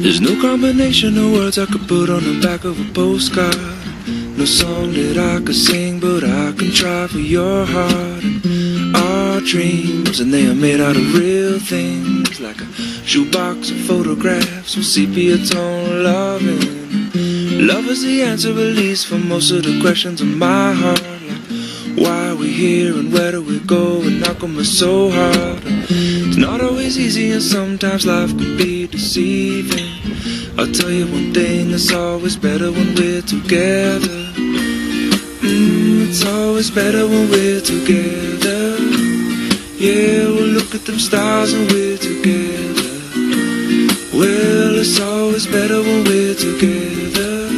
There's no combination of words I could put on the back of a postcard. No song that I could sing, but I can try for your heart. And our dreams, and they are made out of real things, like a shoebox of photographs with sepia tone loving. Love is the answer, at least for most of the questions in my heart. Like, why are we here and where do we go, and how come it's so hard? It's not always easy and sometimes life can be deceiving. I'll tell you one thing, it's always better when we're together. It's always better when we're together. Yeah, we'll look at them stars and we're together. Well, it's always better when we're together.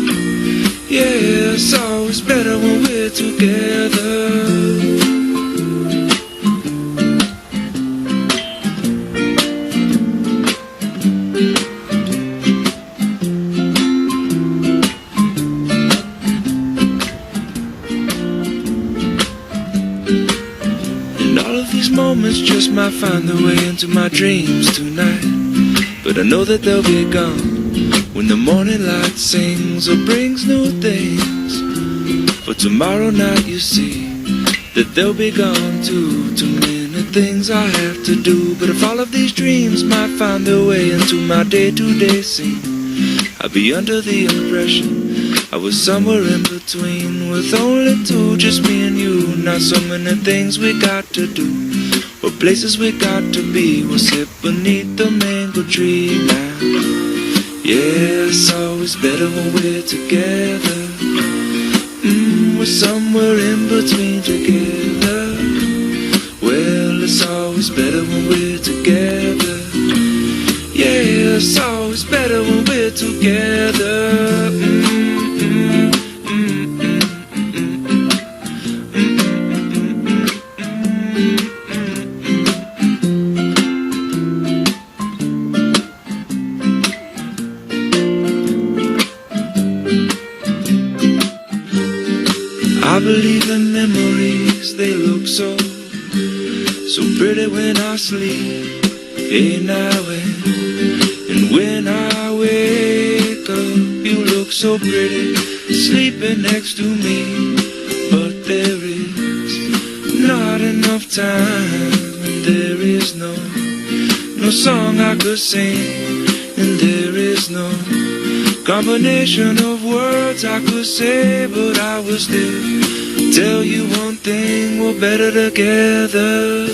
Yeah, it's always better when we're together. These moments just might find their way into my dreams tonight, but I know that they'll be gone when the morning light sings or brings new things. For tomorrow night you see that they'll be gone too. Too many things I have to do, but if all of these dreams might find their way into my day-to-day scene, I'd be under the impression I was somewhere in between, with only two, just me and you. Not so many things we got to do, or places we got to be. We'll sit beneath the mango tree now. Yeah, it's always better when we're together. We're somewhere in between together. Well, it's always better when we're together. Yeah, it's always better when we're together. I believe in memories, they look so pretty when I sleep. Hey now and when I wake up, you look so pretty sleeping next to me. But there is not enough time, and there is no song I could sing, and there is no combination of words I could say, but I will still tell you one thing, we're better together.